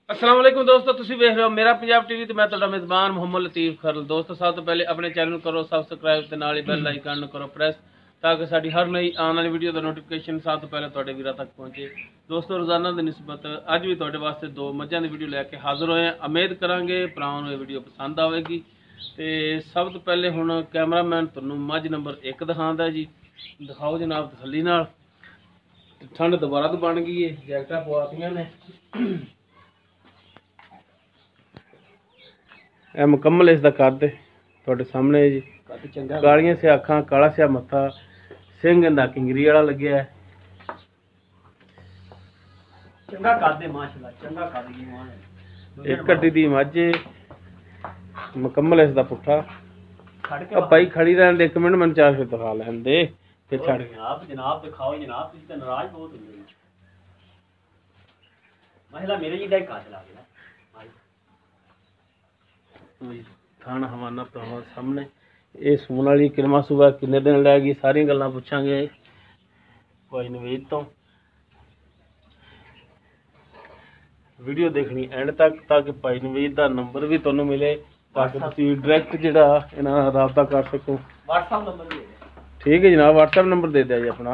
अस्सलाम वालेकुम दोस्तों, तुसी वेख रहे हो मेरा पंजाब टीवी ते मैं तुहाडा मेज़बान मोहम्मद लतीफ़ खरल। दोस्तों सब तो पहले अपने चैनल नूं करो सबसक्राइब ते नाल ही बैल आइकन नूं करो प्रेस ताकि साडी हर नई आने वाली वीडियो दा नोटिफिकेशन सब तो पहले तुहाडे वीरां तक पहुंचे। दोस्तों रोज़ाना दी निस्बत अज भी तुहाडे वास्ते दो मझां दी वीडियो लैके हाज़र होए हैं। उम्मीद करांगे भरावां नूं वीडियो पसंद आवेगी। ते सब तो पहले हुण कैमरामैन तुहानूं मझ नंबर 1 दिखांदा जी, दिखाओ जनाब तसल्ली नाल। ठंड दोबारा तो बन गई है, जैकटां पवातियां ने। मुकम्मल इसका कद तुहाडे सामने है जी। कालियां से अखां, काला सिया मत्था, सिंह इंदा किंगरी वाला लग्या है। चंगा कद है माशाल्लाह, चंगा कद की मान है। एक कट्टी दी मझ मुकम्मल इसका पुट्ठा। खड़ के भाई खड़ी रहन दे, एक मिनट मैनूं चार फिर दिखा लैन दे फिर छड़ के। जनाब दिखाओ जनाब, तुसीं तां नाराज बहुत होंदे हो। माशाल्लाह मेरे जी कद ला गया थान हवाना तुहाडे सामने। ये सून वाली किरमा सूबा किन्ने दिन लैगी, सारी गल्लां पुछांगे भाई नवीद तो। वीडियो देखनी एंड तक ताकि भाई नवीद का नंबर भी तुहानूं मिले ताकि तुसीं डायरैक्ट जिहड़ा इन्हां नाल राबता कर सको। व्हाट्सएप नंबर दे दे। ठीक है जनाब, व्हाट्सएप नंबर दे दिया जी अपना।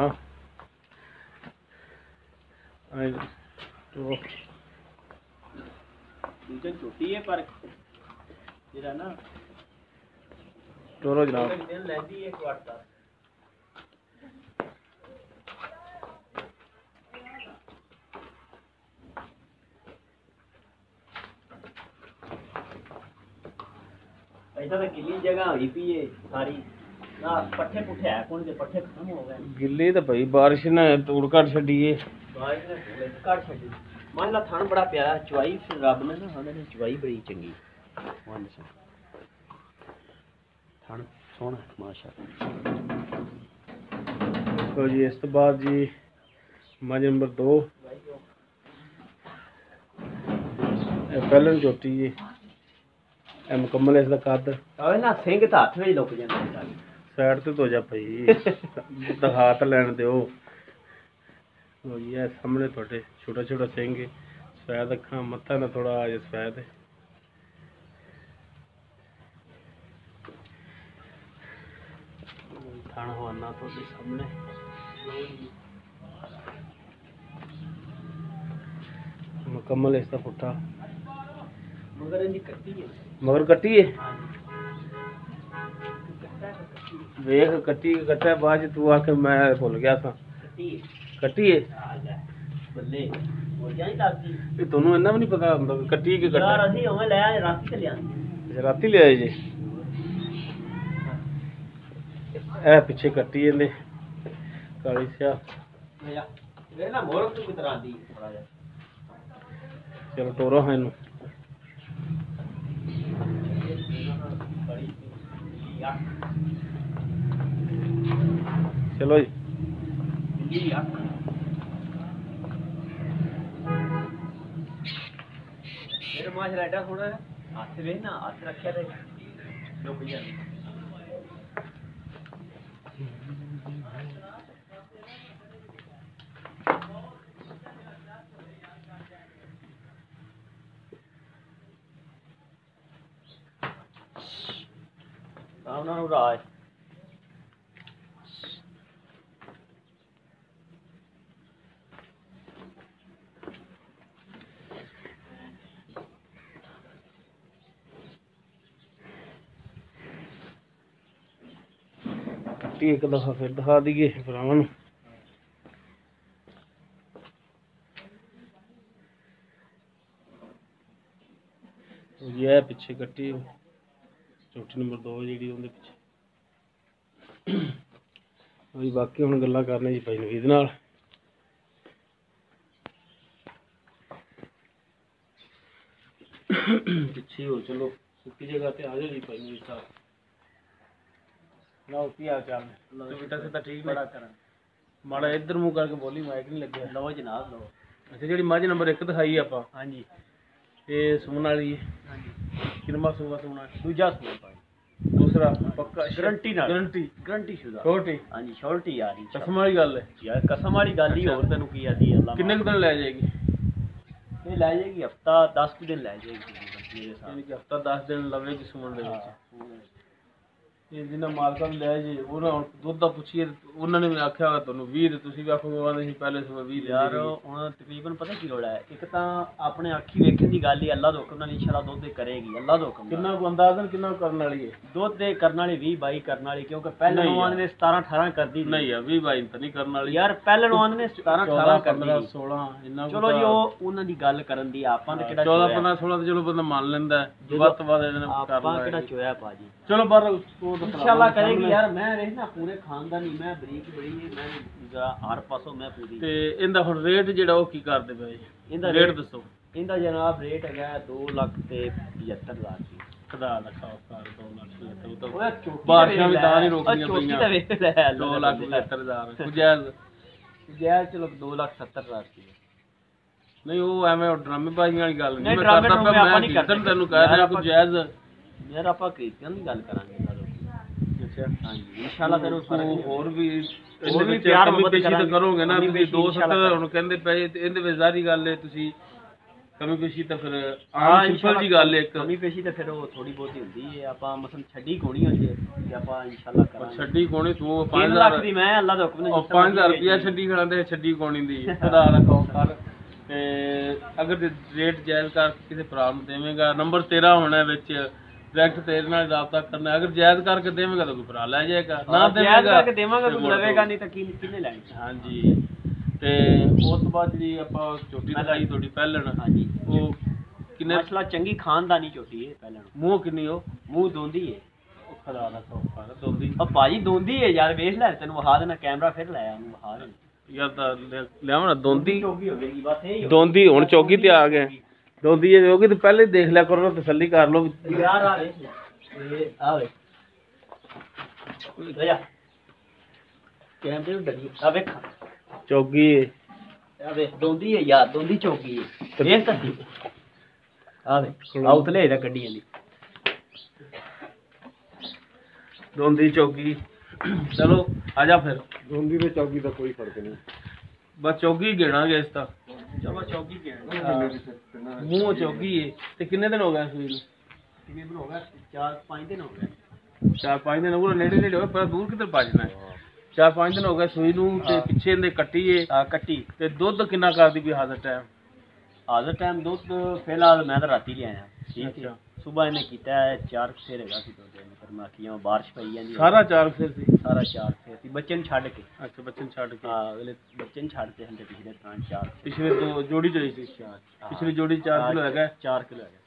तो छोटी है पर जेड़ा ना टोरो जनाब। दिन लैंदी है क्वार्टर। ऐसा तो गिल्ली जगह हुई पी है सारी ना, पट्ठे पुट्ठे है कौन दे पट्ठे खत्म हो गए। गिल्ली तो भाई बारिश ने तोड़ कर छड़ी है। बारिश ने पूरे काट छड़ी। माशाल्लाह थान बड़ा प्यारा, चुवाई फिर रब ने ना हमें चुवाई बड़ी चंगी। थान सोहना माशाल्लाह। तो जी इस तो बाद जी मझ नंबर 2 पहलन चोटी जी। ए मुकम्मल इसका कद। आवे ना सिंह तो हाथ में लुक जांदा है। साइड ते तो जा भाई दिखा तो लैन दिओ। लो जी है सामने थोड़े छोटा छोटा सिंह, सफेद अखां, मत्था ना थोड़ा अजे सफेद है। थाना हवाना थोड़े सामने। मुकम्मल इसका पुट्ठा मगर इनकी कट्टी है। मगर कट्टी है। वेख कट्टी कट्टा बाद तू आके मैं भुल गया था। कट्टी है बल्ले हो जाई लगदी। ये तन्नू इन्ना भी नहीं पता ਹੁੰਦਾ कट्टी के कट्टा। यार ਅਸੀਂ ਉਵੇਂ ਲੈ ਆਏ ਰਾਤੀ ਤੇ ਲਿਆਂਦੇ। अच्छा राती ले आए जी। ए पीछे कट्टी ਇਹਦੇ ਕਾਲੀ ਸਿਆ। ਇਹ ਨਾ ਮੋਰਕ ਤੋਂ ਕਿਤਰਾ ਆਂਦੀ ਥੋੜਾ ਜਿਹਾ। ਚਲੋ ਟੋਰੋ ਹੈ ਇਹਨੂੰ। चलो जी मेरे माशाल्लाह एडा सोना है। हाथ वे ना हाथ रखया थे रुक जा। ना राज एक दफा फिर दिखा दीजिए भरावां नूं। ये पिछे कट्टी चौथी नंबर 2 जी उहदे पिछे। बाकी हुण गल्लां करने जी भाई नवीद नाल। पिछे हो चलो सुक्की जगह ते आ जाओ जी भाई नवीद साहब। लो की हाल चाल है? बेटा से ठीक बड़ा कर माड़ा इधर मुंह करके बोली, माइक नहीं लगे। लो जनाब लो। अच्छा जी मझ नंबर 1 दिखाई आप। हाँ जी ये सून वाली है। हाँ जी किरमा सूबा सूना दूजा सून भाई। दूसरा पक्का गारंटी ना गारंटी शुदा। छोटी हाँ जी छोटी आ रही कसम वाली गल है यार, कसम वाली गल ही। और तेनू की आती है अल्लाह किन्ने दिन ले जाएगी? ਇਹ ਲੈ ਜਾਏਗੀ ਹਫਤਾ 10 ਦਿਨ ਲੈ ਜਾਏਗੀ ਤਕਰੀਬਨ ਮੇਰੇ ਹਿਸਾਬ ਯਾਨੀ ਕਿ ਹਫਤਾ 10 ਦਿਨ ਲਵੇਗੀ ਸੂਣ ਦੇ ਵਿੱਚ। ਨਾਲ। ਇਹ ਜਿਹਨਾਂ ਮਾਲਕਾਂ ਨੂੰ ਲੈ ਜੇ ਉਹਨਾਂ ਹੁਣ ਦੁੱਧ ਦਾ ਪੁੱਛੀਏ ਉਹਨਾਂ ਨੇ ਵੀ ਆਖਿਆ ਹੋਇਆ ਤੁਹਾਨੂੰ 20 ਤੇ ਤੁਸੀਂ ਵੀ ਆਖੋਗੇ ਆਂਦੇ ਸੀ ਪਹਿਲੇ ਸਵੇਰ 20 ਯਾਰ ਹੁਣ ਤਕਰੀਬਨ ਪਤਾ ਕੀ ਰੋਲਾ ਹੈ, ਇੱਕ ਤਾਂ ਆਪਣੇ ਅੱਖੀ ਵੇਖਣ ਦੀ ਗੱਲ ਹੀ ਅੱਲਾ ਦੇ ਹੁਕਮ ਨਾਲ ਇਨਸ਼ਾਅੱਲਾ ਦੁੱਧ ਦੇ ਕਰੇਗੀ ਅੱਲਾ ਦੇ ਹੁਕਮ ਨਾਲ। ਕਿੰਨਾ ਕੁ ਅੰਦਾਜ਼ਨ ਕਿੰਨਾ ਕੁ ਕਰਨ ਵਾਲੀ ਹੈ? ਦੁੱਧ ਦੇ ਕਰਨ ਵਾਲੀ 20 22 ਕਰਨ ਵਾਲੀ, ਕਿਉਂਕਿ ਪਹਿਲੇ ਨੂੰ ਆਂਦੇ 17 18 ਕਰਦੀ ਸੀ। ਨਹੀਂ ਯਾਰ 20 22 ਤਾਂ ਨਹੀਂ ਕਰਨ ਵਾਲੀ ਯਾਰ ਪਹਿਲੇ ਨੂੰ ਆਂਦੇ 17 18 ਕਰਦੀ 15 ਸੀ। 16 ਇੰਨਾ ਚਲੋ ਜੀ ਉਹ ਉਹਨਾਂ ਦੀ ਗੱਲ ਕਰਨ ਦੀ, ਆਪਾਂ ਤਾਂ ਕਿਹੜਾ 14 15 16 ਤੇ ਚਲੋ ਬੰਦਾ ਮੰਨ ਲੈਂਦਾ ਹੈ, ਵੱਧ ਤੋਂ ਵੱਧ ਇਹਨਾਂ ਨੇ ਕਰ ਆਪਾਂ ਕਿਹੜਾ ਲਿਆ। ਚੋਇਆ ਭਾਜੀ। ਚਲੋ ਪਰ ਉਹ ਤਾਂ ਇਨਸ਼ਾਅੱਲਾ ਕਰੇਗੀ ਯਾਰ। ਮੈਂ ਵੇਖਣਾ ਪੂਰੇ ਖਾਨਦਾਨੀ, ਮੈਂ ਬਰੀਕ ਬੜੀ ਮੈਂ ਜਰਾ ਹਰ ਪਾਸੋਂ ਮੈਂ ਪੂਰੀ। ਤੇ ਇਹਦਾ ਹੁਣ ਰੇਟ ਜਿਹੜਾ ਉਹ ਕੀ ਕਰਦੇ ਪਏ? ਇਹਦਾ ਰੇਟ ਦੱਸੋ। ਇਹਦਾ ਜਨਾਬ ਰੇਟ ਹੈਗਾ 2,75,000 ਰੁਪਏ। ਖੁਦਾ ਦਾ ਖਾਸਾ 2 ਲੱਖ ਓਏ ਚੋਟੀ ਬਾਰਿਸ਼ਾਂ ਵੀ ਤਾਂ ਨਹੀਂ ਰੋਕਣੀਆਂ ਚੋਟੀ ਪਈਆਂ। ਤਾਂ ਵੇਖ ਲੈ 2,75,000 ਗੁਜਾਇਜ਼ ਜੈ ਚਲੋ 2,70,000 ਰੁਪਏ। ਨਹੀਂ ਉਹ ਐਵੇਂ ਉਹ ਡਰਾਮੇ ਬਾਜ਼ੀਆਂ ਵਾਲੀ ਗੱਲ ਨਹੀਂ। ਨਹੀਂ, ਮੈਂ ਡਰਾਮੇ ਕਰਦਾ ਡਰੂਮੇ ਪਿਆ, ਆਪਾਂ ਮੈਂ ਨਹੀਂ ਜਿੱਦਣ ਕਰਦੇ। ਤੈਨੂੰ ਕਹਿ ਰਿਹਾ ਯਾਰ ਕੋਈ ਜਾਇਜ਼। ਯਾਰ ਆਪਾਂ ਕ੍ਰਿਸਚੀਅਨ ਦੀ ਗੱਲ ਕਰਾਂਗੇ ਇਹਨਾਂ ਲੋਕ। ਅੱਛਾ ਹਾਂਜੀ ਇਨਸ਼ਾਅੱਲਾ ਤੈਨੂੰ ਤੂੰ ਹੋਰ ਵੀ ਹੋਰ ਵੀ ਪਿਆਰ ਕਮੀ ਮੁਹੱਬਤ ਪੇਸ਼ੀ ਤਾਂ ਕਰਾਂਗੇ। ਕਰੋਗੇ ਨਾ। ਕਮੀ ਤੁਸੀਂ ਪੇਸ਼ੀ 270 ਹੁਣ ਕਹਿੰਦੇ ਪਏ ਤੇ ਇਹਦੇ ਵਿੱਚ ਜ਼ਾਰੀ ਗੱਲ ਹੈ, ਤੁਸੀਂ ਕਮੀ ਪੇਸ਼ੀ ਤਾਂ ਫਿਰ ਹਾਂ ਆਮ ਸਿੰਪਲ ਜੀ ਗੱਲ ਹੈ ਇੱਕ। ਕਮੀ ਪੇਸ਼ੀ ਤਾਂ ਫਿਰ ਉਹ ਥੋੜੀ ਬਹੁਤੀ ਹੁੰਦੀ ਹੈ। ਆਪਾਂ ਮਸਲ ਛੱਡੀ ਕੋਣੀ ਹੁੰਦੀ ਹੈ ਤੇ ਆਪਾਂ ਇਨਸ਼ਾਅੱਲਾ ਕਰਾਂਗੇ। ਛੱਡੀ ਕੋਣੀ ਤੂੰ 3 ਲੱਖ ਦੀ ਮੈਂ ਅੱਲਾ ਦੇ ਹੁਕਮ ਨਾਲ ਉਹ 5000 ਰੁਪਿਆ ਛੱਡੀ ਖੜਾਂਦੇ ਛੱਡੀ ਕੋਣੀ ਦੀ ਖੁਦਾ ਰੱਖੋ ਕਰ। ਤੇ ਅਗਰ ਰੇਟ ਜਾਇਜ਼ ਕਰ ਕਿਸੇ ਭਰਾ ਨੂੰ ਦੇਵੇਂਗਾ, ਨੰਬਰ ਤੇਰਾ ਹੋਣਾ ਵਿੱਚ ਡਾਇਰੈਕਟ ਤੇਰੇ ਨਾਲ ਰਾਬਤਾ ਕਰਨਾ। ਅਗਰ ਜਾਇਜ਼ ਕਰਕੇ ਦੇਵੇਂਗਾ ਤਾਂ ਕੋਈ ਭਰਾ ਲੈ ਜਾਏਗਾ, ਨਾ ਦੇਵਾਂਗਾ ਦੇਵੇਂਗਾ ਕਿ ਦੇਵਾਂਗਾ ਤੂੰ ਲਵੇਗਾ ਨਹੀਂ ਤਾਂ ਕਿਹਨੇ ਲੈਣੀ। ਹਾਂਜੀ। ਤੇ ਉਸ ਤੋਂ ਬਾਅਦ ਜਿਹੜੀ ਆਪਾਂ ਝੋਟੀ ਦਿਖਾਈ ਤੁਹਾਡੀ ਪਹਿਲਣ, ਹਾਂਜੀ ਉਹ ਕਿੰਨੇ ਮਸਲਾ ਚੰਗੀ ਖਾਨਦਾਨੀ ਝੋਟੀ ਹੈ। ਪਹਿਲਾਂ ਮੂੰਹ ਕਿੰਨੀ ਉਹ ਮੂੰਹ ਦੋਂਦੀ ਹੈ। ਉਹ ਖੁਦਾ ਦਾ ਖੌਫ ਕਰ ਦੋਂਦੀ ਉਹ ਭਾਜੀ ਦੋਂਦੀ ਹੈ ਯਾਰ, ਵੇਖ ਲੈ ਤੈਨੂੰ ਵਿਖਾ ਦੇਣਾ ਕੈਮਰਾ ਫਿਰ ਲਾਇਆ ਉਹਨੂੰ ਵਿਖਾ ਦੇ। ਯਾਰ ਤਾਂ ਲਿਆਵਾਂ ਨਾ ਦੋਂਦੀ ਚੌਗੀ ਹੋ ਗਈ ਬਸ ਇਹ ਹੀ ਦੋਂਦੀ ਹੁਣ ਚੌਕੀ ਤੇ ਆ ਗਏ। ਦੋਂਦੀ ਹੈ ਹੋਗੀ ਤੇ ਪਹਿਲੇ ਦੇਖ ਲਿਆ ਕਰੋ, ਤਸੱਲੀ ਕਰ ਲਓ। ਯਾਰ ਆ ਵੇਖ ਇਹ ਆ ਵੇ ਲੈ ਜਾ ਕੈਮਰੇ ਨੂੰ ਡਰੀ ਆ ਵੇਖ ਚੌਗੀ ਆ ਵੇ ਦੋਂਦੀ ਹੈ ਯਾਰ, ਦੋਂਦੀ ਚੌਗੀ ਹੈ। ਵੇਖ ਤਾਂ ਆ ਵੇ ਆਉਤਲੇ ਦਾ ਗੱਡੀਆਂ ਦੀ ਦੋਂਦੀ ਚੌਗੀ। ਚਲੋ ਆ ਜਾ ਫਿਰ। ਦੋਂਦੀ ਤੇ ਚੌਕੀ ਦਾ ਕੋਈ ਫਰਕ ਨਹੀਂ। ਬਸ ਚੌਗੀ ਗਿਣਾਂਗੇ ਇਸ ਤਾਂ। ਚਲੋ ਚੌਗੀ ਕੇ ਮੂੰਹ ਚੌਗੀ ਏ। ਤੇ ਕਿੰਨੇ ਦਿਨ ਹੋ ਗਏ ਸੂਈ ਨੂੰ? ਕਿਵੇਂ ਹੋ ਗਿਆ 4-5 ਦਿਨ ਹੋ ਗਏ। 4-5 ਦਿਨ ਉਹ ਨੇੜੇ ਨੇੜੇ ਹੋਏ, ਪਰ ਦੂਰ ਕਿੱਧਰ ਭੱਜਣਾ ਹੈ। 4-5 ਦਿਨ ਹੋ ਗਏ ਸੂਈ ਨੂੰ। ਤੇ ਪਿੱਛੇ ਇਹਦੇ ਕੱਟੀ ਏ। ਆ ਕੱਟੀ ਤੇ ਦੁੱਧ ਕਿੰਨਾ ਕਰਦੀ ਵੀ ਹਾਜ਼ਰ ਟਾਈਮ? ਆਦਰ ਟਾਈਮ ਦੁੱਧ ਫਿਲਹਾਲ ਮੈਂ ਤਾਂ ਰਾਤੀ ਲਿਆਇਆ। ਠੀਕ ਹੈ ਸਵੇਰ ਇਹਨੇ ਕੀਤਾ 4 ਫੇਰ ਹੈਗਾ ਸੀ ਦੁੱਧ ਇਹਨੇ, ਪਰ ਮੈਂ ਆਖਿਆ ਬਾਰਿਸ਼ ਪਈ ਜਾਂਦੀ ਸਾਰਾ 4 ਫਿਰ ਸੀ? ਸਾਰਾ 4 ਫੇਰ ਸੀ ਬੱਚੇ ਨੂੰ ਛੱਡ ਕੇ। ਅੱਛਾ ਬੱਚੇ ਨੂੰ ਛੱਡ ਕੇ। ਹਾਂ ਅਗਲੇ ਬੱਚੇ ਨੂੰ ਛੱਡ ਕੇ ਹੰਦੇ ਪਿਛਲੇ ਤਾਂ 4 ਪਿਛਲੇ ਤੋਂ ਜੋੜੀ ਚੋਈ ਸੀ? ਪਿਛਲੀ ਜੋੜੀ 4 ਕਿਲੋ ਹੈਗਾ। 4 ਕਿਲੋ ਹੈਗਾ।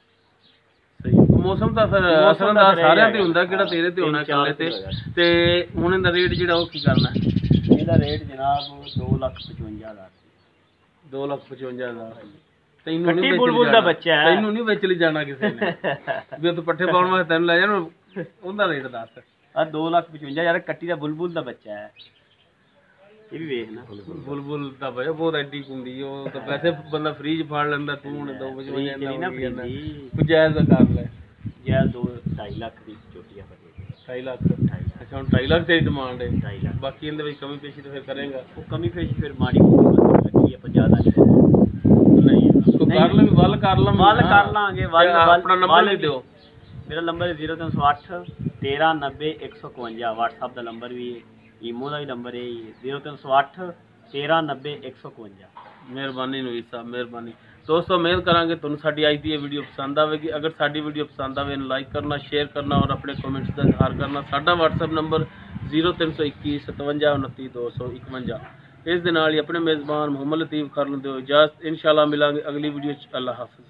ਸਹੀ। ਮੌਸਮ ਤਾਂ ਫਿਰ ਅਸਰ ਦਾ ਸਾਰਿਆਂ ਤੇ ਹੁੰਦਾ, ਕਿਹੜਾ ਤੇਰੇ ਤੇ ਹੋਣਾ ਇਕੱਲੇ ਤੇ। ਤੇ ਹੁਣ ਇਹਦਾ ਰੇਟ ਜਿਹੜਾ ਉਹ ਕੀ ਕਰਨਾ? ਇਹਦਾ ਰੇਟ ਜਨਾਬ 2,55,000। 2,55,000। ਤੈਨੂੰ ਨਹੀਂ ਬੁਲਬੁਲ ਦਾ ਬੱਚਾ ਹੈ। ਤੈਨੂੰ ਨਹੀਂ ਵੇਚ ਲਈ ਜਾਣਾ ਕਿਸੇ ਨੇ ਵੀ ਤੂੰ ਪੱਠੇ ਪਾਉਣ ਵਾਸਤੇ ਤੈਨੂੰ ਲੈ ਜਾਣ। ਉਹਦਾ ਰੇਟ ਦੱਸ। ਆ 2,55,000 ਕੱਟੀ ਦਾ ਬੁਲਬੁਲ ਦਾ ਬੱਚਾ ਹੈ। ਇਹ ਵੀ ਵੇਖ ਨਾ ਬੁਲਬੁਲ ਦਾ ਭਾਈ ਬਹੁਤ ਐਡੀ ਹੁੰਦੀ ਉਹ ਤਾਂ ਵੈਸੇ ਬੰਦਾ ਫ੍ਰੀਜ ਫੜ ਲੈਂਦਾ। ਤੂੰ ਹੁਣ 2,55,000 ਕੁਝ ਜਾਇਜ਼ ਦਾ ਕਰ ਲੈ। ਯਾਰ 2-2.5 ਲੱਖ ਦੀ ਚੋਟੀ ਆ ਬਣੀ। 2.5 ਲੱਖ। ਅੱਛਾ ਹੁਣ 2.5 ਲੱਖ ਤੇਰੀ ਡਿਮਾਂਡ ਹੈ। 2.5 ਲੱਖ ਬਾਕੀ ਇਹਦੇ ਵਿੱਚ ਕਮੀ ਪੇਸ਼ੀ ਤਾਂ ਫਿਰ ਕਰੇਗਾ। ਉਹ ਕਮੀ ਪੇਸ਼ੀ ਫਿਰ ਮਾੜੀ ਮੋਟੀ ਲੱਗੀ ਆਪਾਂ ਜ਼ਿਆਦਾ ਨਹੀਂ ਤੂੰ ਕਰ ਲੈ ਵੱਲ ਕਰ ਲਾਂ ਵੱਲ ਕਰ ਲਾਂਗੇ। ਵੱਲ ਆਪਣਾ ਨੰਬਰ ਲੈ ਦਿਓ। ਮੇਰਾ ਨੰਬਰ 0308 1390 151। WhatsApp ਦਾ ਨੰਬਰ ਵੀ ਹੈ, ਈਮੋ ਦਾ ਵੀ ਨੰਬਰ ਹੈ 0308 1390 151। ਮਿਹਰਬਾਨੀ ਨਵੀਦ ਸਾਹਿਬ, ਮਿਹਰਬਾਨੀ। ਦੋਸਤੋ ਉਮੀਦ ਕਰਾਂਗੇ ਤੁਹਾਨੂੰ ਸਾਡੀ ਅੱਜ ਦੀ ਇਹ ਵੀਡੀਓ ਪਸੰਦ ਆਵੇਗੀ। ਅਗਰ ਸਾਡੀ ਵੀਡੀਓ ਪਸੰਦ ਆਵੇ ਇਹਨੂੰ ਲਾਈਕ ਕਰਨਾ, ਸ਼ੇਅਰ ਕਰਨਾ ਔਰ ਆਪਣੇ ਕਮੈਂਟਸ ਦਾ ਇਜ਼ਹਾਰ ਕਰਨਾ। ਸਾਡਾ WhatsApp ਨੰਬਰ 0321 57 29 251। ਇਸ ਦੇ ਨਾਲ ਹੀ ਆਪਣੇ ਮੇਜ਼ਬਾਨ ਮੁਹੰਮਦ ਲਤੀਫ ਖਰ ਨੂੰ ਦਿਓ ਇਜਾਜ਼ਤ। ਇਨਸ਼ਾਅੱਲਾ ਮਿਲਾਂਗੇ ਅਗਲੀ ਵੀਡੀਓ 'ਚ। ਅੱਲਾ ਹਾਫਿਜ਼।